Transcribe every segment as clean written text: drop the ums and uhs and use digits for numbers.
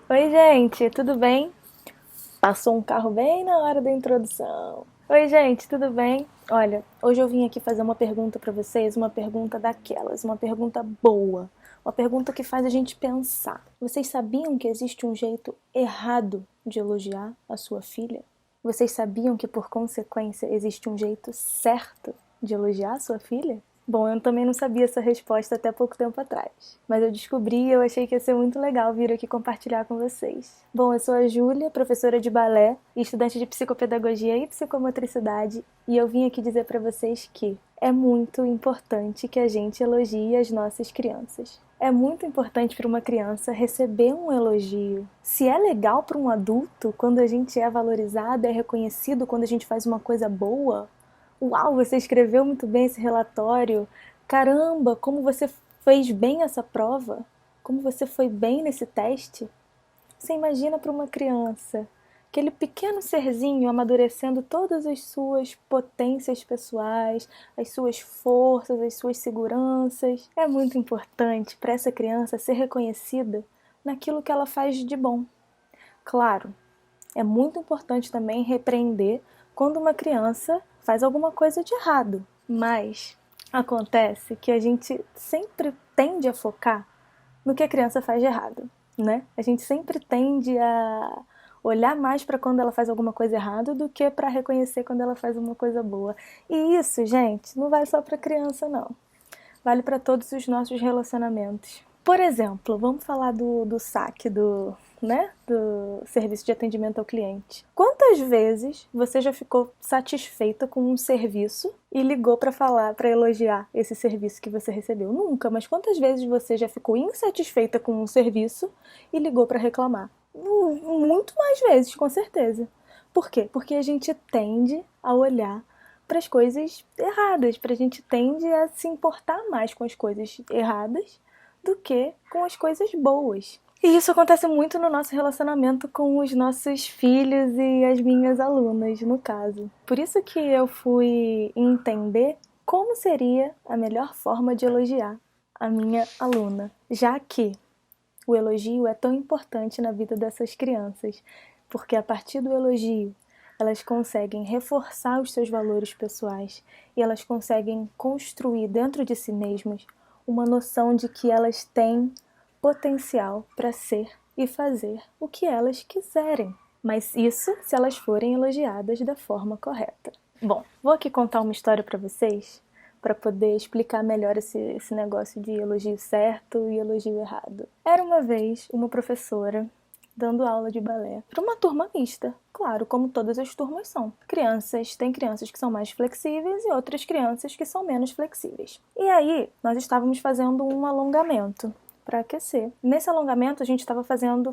Oi, gente, tudo bem? Passou um carro bem na hora da introdução. Oi, gente, tudo bem? Olha, hoje eu vim aqui fazer uma pergunta pra vocês, uma pergunta daquelas, uma pergunta boa, uma pergunta que faz a gente pensar. Vocês sabiam que existe um jeito errado de elogiar a sua filha? Vocês sabiam que, por consequência, existe um jeito certo de elogiar a sua filha? Bom, eu também não sabia essa resposta até pouco tempo atrás, mas eu descobri e eu achei que ia ser muito legal vir aqui compartilhar com vocês. Bom, eu sou a Júlia, professora de balé e estudante de psicopedagogia e psicomotricidade, e eu vim aqui dizer para vocês que é muito importante que a gente elogie as nossas crianças. É muito importante para uma criança receber um elogio. Se é legal para um adulto, quando a gente é valorizado, é reconhecido, quando a gente faz uma coisa boa, uau, você escreveu muito bem esse relatório. Caramba, como você fez bem essa prova. Como você foi bem nesse teste. Você imagina para uma criança, aquele pequeno serzinho amadurecendo todas as suas potências pessoais, as suas forças, as suas seguranças. É muito importante para essa criança ser reconhecida naquilo que ela faz de bom. Claro, é muito importante também repreender quando uma criança faz alguma coisa de errado, mas acontece que a gente sempre tende a focar no que a criança faz de errado, né? A gente sempre tende a olhar mais para quando ela faz alguma coisa errada do que para reconhecer quando ela faz uma coisa boa. E isso, gente, não vale só para criança, não. Vale para todos os nossos relacionamentos. Por exemplo, vamos falar do saque, do serviço de atendimento ao cliente. Quantas vezes você já ficou satisfeita com um serviço e ligou para falar, para elogiar esse serviço que você recebeu? Nunca, mas quantas vezes você já ficou insatisfeita com um serviço e ligou para reclamar? Muito mais vezes, com certeza. Por quê? Porque a gente tende a olhar para as coisas erradas, a gente tende a se importar mais com as coisas erradas do que com as coisas boas. E isso acontece muito no nosso relacionamento com os nossos filhos e as minhas alunas, no caso. Por isso que eu fui entender como seria a melhor forma de elogiar a minha aluna, já que o elogio é tão importante na vida dessas crianças, porque a partir do elogio elas conseguem reforçar os seus valores pessoais e elas conseguem construir dentro de si mesmas uma noção de que elas têm potencial para ser e fazer o que elas quiserem. Mas isso se elas forem elogiadas da forma correta. Bom, vou aqui contar uma história para vocês para poder explicar melhor esse negócio de elogio certo e elogio errado. Era uma vez uma professora dando aula de balé para uma turma mista. Claro, como todas as turmas são. Tem crianças que são mais flexíveis e outras crianças que são menos flexíveis. E aí, nós estávamos fazendo um alongamento para aquecer. Nesse alongamento, a gente estava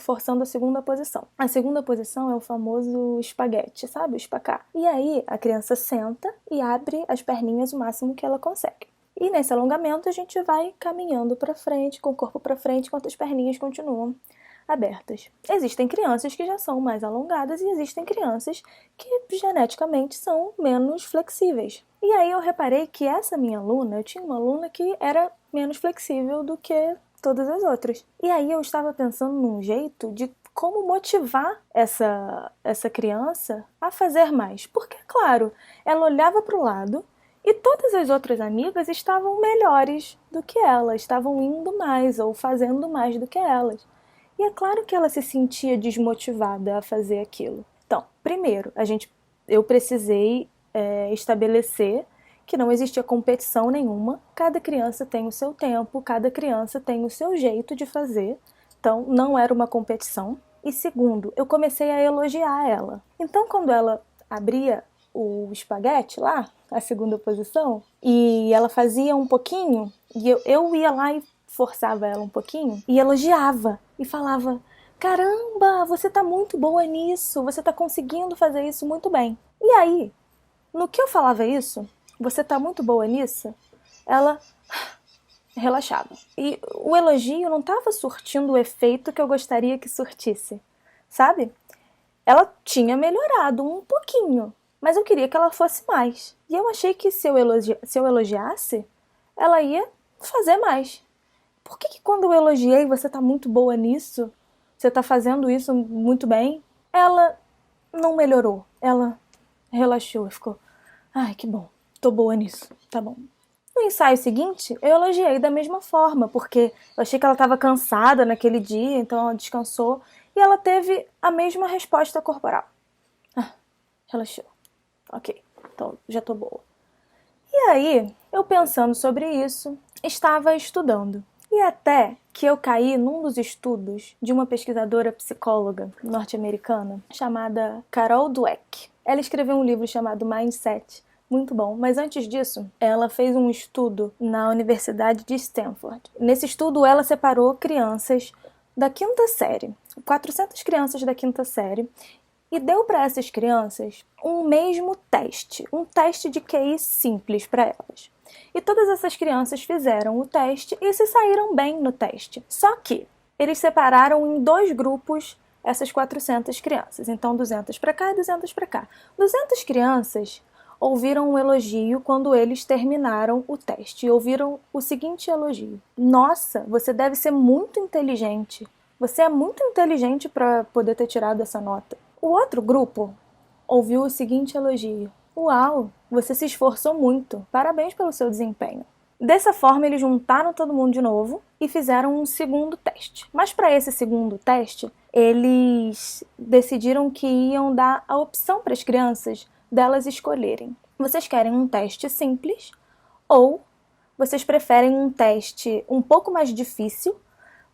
forçando a segunda posição. A segunda posição é o famoso espaguete, sabe? O espacá. E aí, a criança senta e abre as perninhas o máximo que ela consegue. E nesse alongamento, a gente vai caminhando para frente, com o corpo para frente, enquanto as perninhas continuam abertas. Existem crianças que já são mais alongadas e existem crianças que geneticamente são menos flexíveis. E aí eu reparei que essa minha aluna, eu tinha uma aluna que era menos flexível do que todas as outras. E aí eu estava pensando num jeito de como motivar essa criança a fazer mais. Porque, claro, ela olhava para o lado e todas as outras amigas estavam melhores do que ela, estavam indo mais ou fazendo mais do que elas. E é claro que ela se sentia desmotivada a fazer aquilo. Então, primeiro, eu precisei estabelecer que não existia competição nenhuma. Cada criança tem o seu tempo, cada criança tem o seu jeito de fazer. Então, não era uma competição. E segundo, eu comecei a elogiar ela. Então, quando ela abria o espaguete lá, a segunda posição, e ela fazia um pouquinho, e eu ia lá e forçava ela um pouquinho, e elogiava, e falava: caramba, você tá muito boa nisso, você tá conseguindo fazer isso muito bem. E aí, no que eu falava isso, você tá muito boa nisso, ela relaxava. E o elogio não estava surtindo o efeito que eu gostaria que surtisse, sabe? Ela tinha melhorado um pouquinho, mas eu queria que ela fosse mais. E eu achei que se eu elogiasse, ela ia fazer mais. Por que quando eu elogiei você tá muito boa nisso, você tá fazendo isso muito bem. Ela não melhorou, ela relaxou e ficou, ai, que bom, tô boa nisso, tá bom. No ensaio seguinte, eu elogiei da mesma forma, porque eu achei que ela estava cansada naquele dia, então ela descansou, e ela teve a mesma resposta corporal. Ah, relaxou. Ok, então já tô boa. E aí, eu pensando sobre isso, estava estudando. E até que eu caí num dos estudos de uma pesquisadora psicóloga norte-americana chamada Carol Dweck. Ela escreveu um livro chamado Mindset, muito bom, mas antes disso, ela fez um estudo na Universidade de Stanford. Nesse estudo, ela separou crianças da quinta série, 400 crianças da quinta série, e deu para essas crianças um mesmo teste, um teste de QI simples para elas. E todas essas crianças fizeram o teste e se saíram bem no teste. Só que eles separaram em 2 grupos essas 400 crianças. Então 200 para cá e 200 para cá. 200 crianças ouviram um elogio quando eles terminaram o teste. E ouviram o seguinte elogio: nossa, você deve ser muito inteligente. Você é muito inteligente para poder ter tirado essa nota. O outro grupo ouviu o seguinte elogio: uau, você se esforçou muito, parabéns pelo seu desempenho. Dessa forma, eles juntaram todo mundo de novo e fizeram um segundo teste. Mas para esse segundo teste, eles decidiram que iam dar a opção para as crianças delas escolherem. Vocês querem um teste simples ou vocês preferem um teste um pouco mais difícil,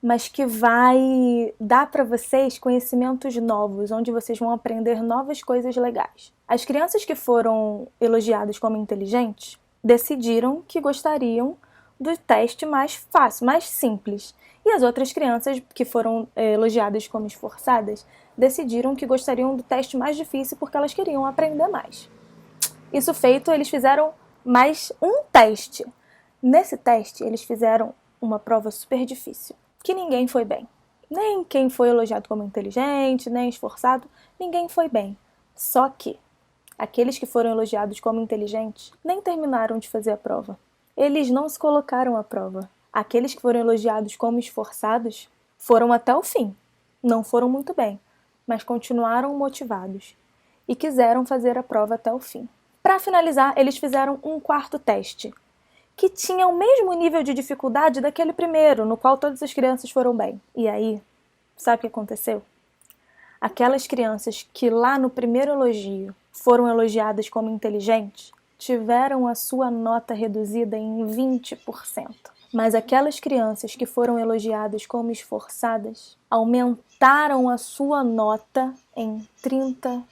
mas que vai dar para vocês conhecimentos novos, onde vocês vão aprender novas coisas legais. As crianças que foram elogiadas como inteligentes decidiram que gostariam do teste mais fácil, mais simples. E as outras crianças que foram elogiadas como esforçadas decidiram que gostariam do teste mais difícil porque elas queriam aprender mais. Isso feito, eles fizeram mais um teste. Nesse teste, eles fizeram uma prova super difícil, que ninguém foi bem. Nem quem foi elogiado como inteligente, nem esforçado, ninguém foi bem. Só que aqueles que foram elogiados como inteligentes nem terminaram de fazer a prova. Eles não se colocaram à prova. Aqueles que foram elogiados como esforçados foram até o fim. Não foram muito bem, mas continuaram motivados e quiseram fazer a prova até o fim. Para finalizar, eles fizeram um quarto teste, que tinha o mesmo nível de dificuldade daquele primeiro, no qual todas as crianças foram bem. E aí, sabe o que aconteceu? Aquelas crianças que lá no primeiro elogio foram elogiadas como inteligentes, tiveram a sua nota reduzida em 20%. Mas aquelas crianças que foram elogiadas como esforçadas, aumentaram a sua nota em 30%.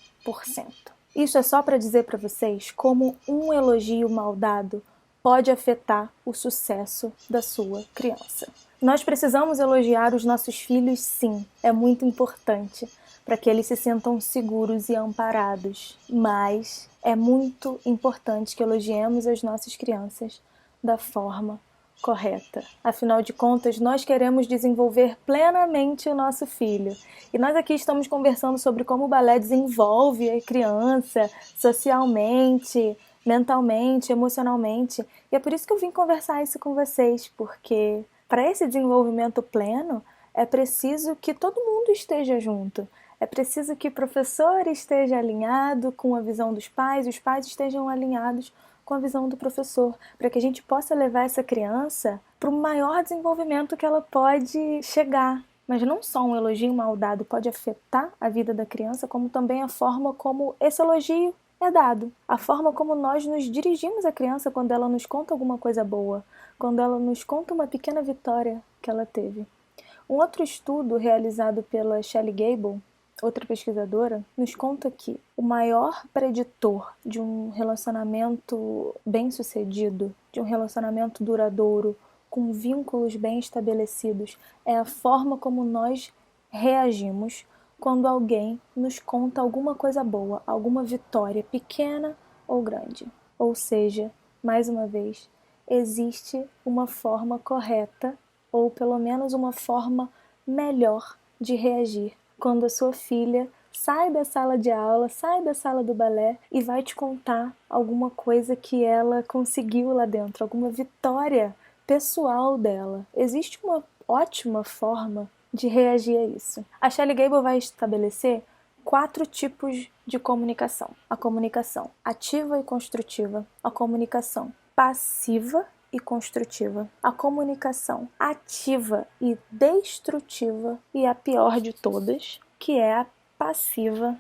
Isso é só para dizer para vocês como um elogio mal dado pode afetar o sucesso da sua criança. Nós precisamos elogiar os nossos filhos, sim, é muito importante para que eles se sintam seguros e amparados, mas é muito importante que elogiemos as nossas crianças da forma correta. Afinal de contas, nós queremos desenvolver plenamente o nosso filho. E nós aqui estamos conversando sobre como o balé desenvolve a criança socialmente, mentalmente, emocionalmente. E é por isso que eu vim conversar isso com vocês, porque para esse desenvolvimento pleno é preciso que todo mundo esteja junto. É preciso que o professor esteja alinhado com a visão dos pais, os pais estejam alinhados com a visão do professor, para que a gente possa levar essa criança para o maior desenvolvimento que ela pode chegar. Mas não só um elogio mal dado pode afetar a vida da criança, como também a forma como esse elogio é dado. A forma como nós nos dirigimos à criança quando ela nos conta alguma coisa boa, quando ela nos conta uma pequena vitória que ela teve. Um outro estudo realizado pela Shelley Gable, outra pesquisadora, nos conta que o maior preditor de um relacionamento bem-sucedido, de um relacionamento duradouro, com vínculos bem estabelecidos, é a forma como nós reagimos quando alguém nos conta alguma coisa boa, alguma vitória, pequena ou grande. Ou seja, mais uma vez, existe uma forma correta, ou pelo menos uma forma melhor de reagir quando a sua filha sai da sala de aula, sai da sala do balé e vai te contar alguma coisa que ela conseguiu lá dentro, alguma vitória pessoal dela. Existe uma ótima forma de reagir a isso. A Shelley Gable vai estabelecer 4 tipos de comunicação. A comunicação ativa e construtiva, a comunicação passiva e construtiva, a comunicação ativa e destrutiva e a pior de todas, que é a passiva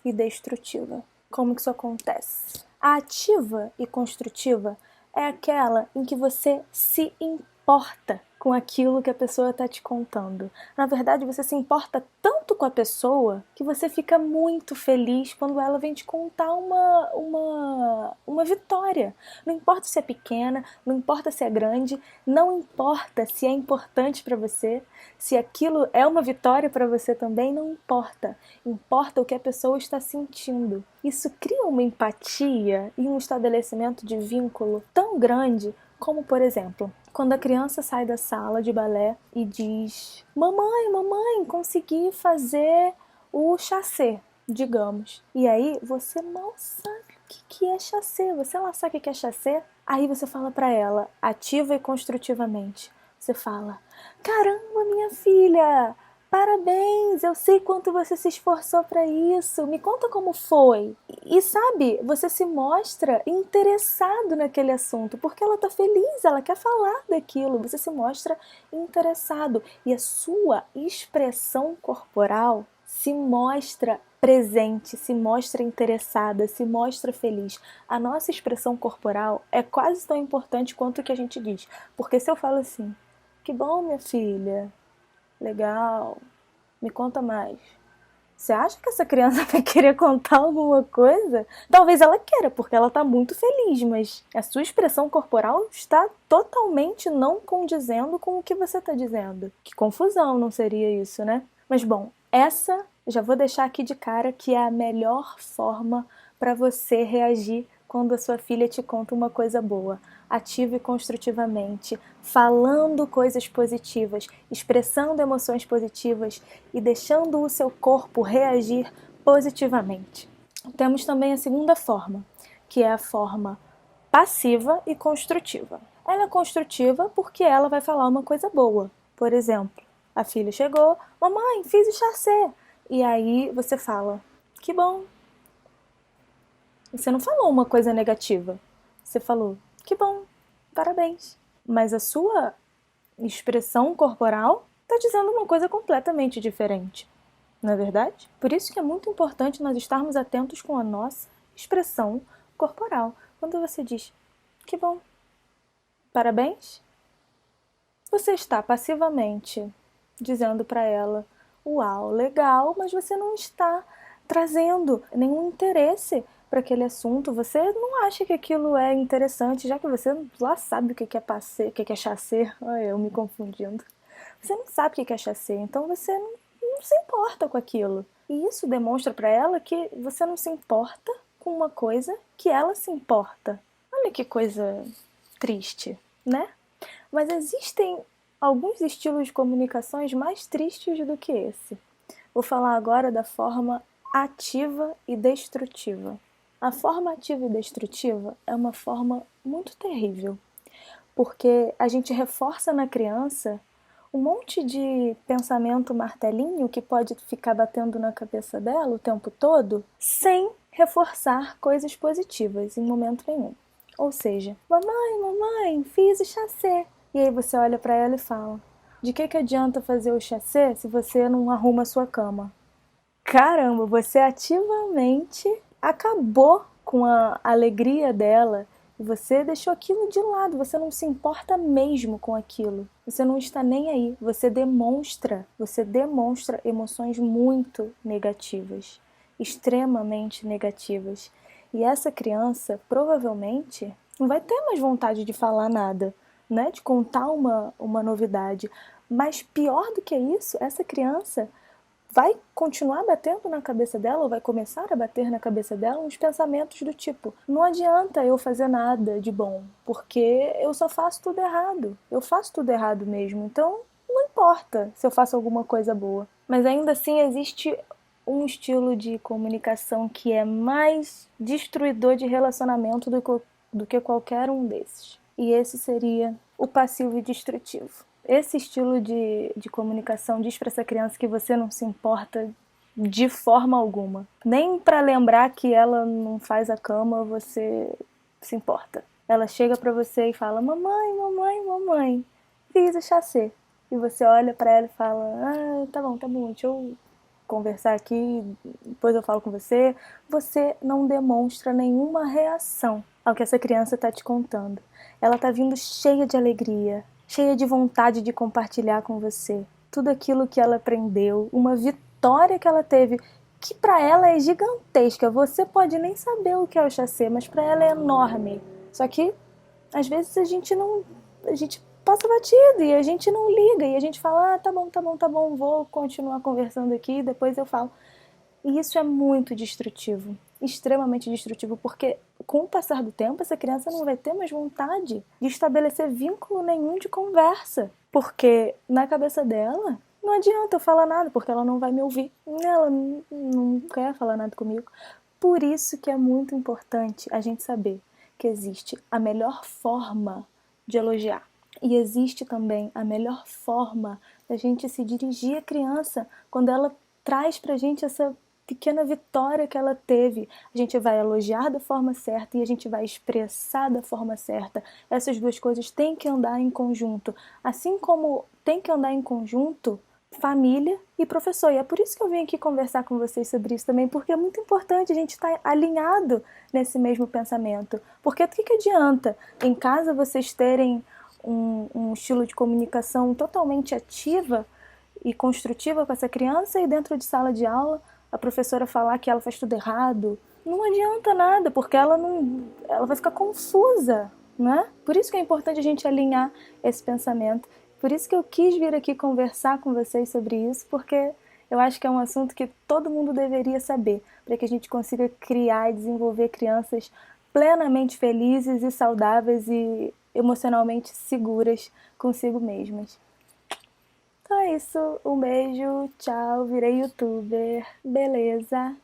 e destrutiva. Como que isso acontece? A ativa e construtiva é aquela em que você se importa com aquilo que a pessoa está te contando. Na verdade, você se importa tanto com a pessoa que você fica muito feliz quando ela vem te contar uma vitória. Não importa se é pequena, não importa se é grande, não importa se é importante para você, se aquilo é uma vitória para você também, não importa. Importa o que a pessoa está sentindo. Isso cria uma empatia e um estabelecimento de vínculo tão grande como, por exemplo, quando a criança sai da sala de balé e diz: mamãe, consegui fazer o chassé, digamos. E aí você mal sabe o que é chassé, você lá sabe o que é chassé? Aí você fala pra ela, ativa e construtivamente. Você fala: caramba, minha filha, parabéns, eu sei quanto você se esforçou para isso, me conta como foi. E sabe, você se mostra interessado naquele assunto, porque ela tá feliz, ela quer falar daquilo, você se mostra interessado. E a sua expressão corporal se mostra presente, se mostra interessada, se mostra feliz. A nossa expressão corporal é quase tão importante quanto o que a gente diz. Porque se eu falo assim: que bom, minha filha, legal, me conta mais. Você acha que essa criança vai querer contar alguma coisa? Talvez ela queira, porque ela está muito feliz, mas a sua expressão corporal está totalmente não condizendo com o que você está dizendo. Que confusão, não seria isso, né? Mas bom, essa já vou deixar aqui de cara que é a melhor forma para você reagir quando a sua filha te conta uma coisa boa. Ative construtivamente, falando coisas positivas, expressando emoções positivas e deixando o seu corpo reagir positivamente. Temos também a segunda forma, que é a forma passiva e construtiva. Ela é construtiva porque ela vai falar uma coisa boa. Por exemplo, a filha chegou: mamãe, fiz o chassé. E aí você fala: que bom. Você não falou uma coisa negativa. Você falou: que bom, parabéns. Mas a sua expressão corporal está dizendo uma coisa completamente diferente. Não é verdade? Por isso que é muito importante nós estarmos atentos com a nossa expressão corporal. Quando você diz: que bom, parabéns, você está passivamente dizendo para ela: uau, legal, mas você não está trazendo nenhum interesse para aquele assunto, você não acha que aquilo é interessante, já que você lá sabe o que é passe, o que é chassé. Olha, eu me confundindo. Você não sabe o que é chassé, então você não se importa com aquilo. E isso demonstra para ela que você não se importa com uma coisa que ela se importa. Olha que coisa triste, né? Mas existem alguns estilos de comunicações mais tristes do que esse. Vou falar agora da forma ativa e destrutiva. A forma ativa e destrutiva é uma forma muito terrível, porque a gente reforça na criança um monte de pensamento martelinho que pode ficar batendo na cabeça dela o tempo todo, sem reforçar coisas positivas em momento nenhum. Ou seja, mamãe, fiz o chassé. E aí você olha para ela e fala: de que adianta fazer o chassé se você não arruma a sua cama? Caramba, você ativamente acabou com a alegria dela e você deixou aquilo de lado, você não se importa mesmo com aquilo. Você não está nem aí, você demonstra emoções muito negativas, extremamente negativas. E essa criança provavelmente não vai ter mais vontade de falar nada, né? De contar uma novidade. Mas pior do que isso, essa criança vai continuar batendo na cabeça dela, ou vai começar a bater na cabeça dela uns pensamentos do tipo: não adianta eu fazer nada de bom, porque eu só faço tudo errado. Eu faço tudo errado mesmo, então não importa se eu faço alguma coisa boa. Mas ainda assim existe um estilo de comunicação que é mais destruidor de relacionamento do que qualquer um desses. E esse seria o passivo e destrutivo. esse estilo de comunicação diz para essa criança que você não se importa de forma alguma. Nem para lembrar que ela não faz a cama você se importa. Ela chega para você e fala: mamãe, mamãe, mamãe, fiz o chassi. E você olha para ela e fala: ah, tá bom, deixa eu conversar aqui, depois eu falo com você. Você não demonstra nenhuma reação ao que essa criança está te contando. Ela está vindo cheia de alegria, cheia de vontade de compartilhar com você tudo aquilo que ela aprendeu, uma vitória que ela teve, que para ela é gigantesca. Você pode nem saber o que é o chassi, mas para ela é enorme. Só que às vezes a gente passa batido e a gente não liga e a gente fala: ah, tá bom, vou continuar conversando aqui, depois eu falo. E isso é muito destrutivo, extremamente destrutivo, porque com o passar do tempo essa criança não vai ter mais vontade de estabelecer vínculo nenhum de conversa, porque na cabeça dela não adianta eu falar nada, porque ela não vai me ouvir, ela não quer falar nada comigo. Por isso que é muito importante a gente saber que existe a melhor forma de elogiar e existe também a melhor forma da gente se dirigir à criança quando ela traz pra gente essa pequena vitória que ela teve. A gente vai elogiar da forma certa e a gente vai expressar da forma certa. Essas duas coisas têm que andar em conjunto. Assim como tem que andar em conjunto família e professor. E é por isso que eu vim aqui conversar com vocês sobre isso também, porque é muito importante a gente estar alinhado nesse mesmo pensamento. Porque o que adianta em casa vocês terem um estilo de comunicação totalmente ativa e construtiva com essa criança e dentro de sala de aula a professora falar que ela faz tudo errado? Não adianta nada, porque ela vai ficar confusa, né? Por isso que é importante a gente alinhar esse pensamento. Por isso que eu quis vir aqui conversar com vocês sobre isso, porque eu acho que é um assunto que todo mundo deveria saber, para que a gente consiga criar e desenvolver crianças plenamente felizes e saudáveis e emocionalmente seguras consigo mesmas. Então é isso, um beijo, tchau, virei youtuber, beleza?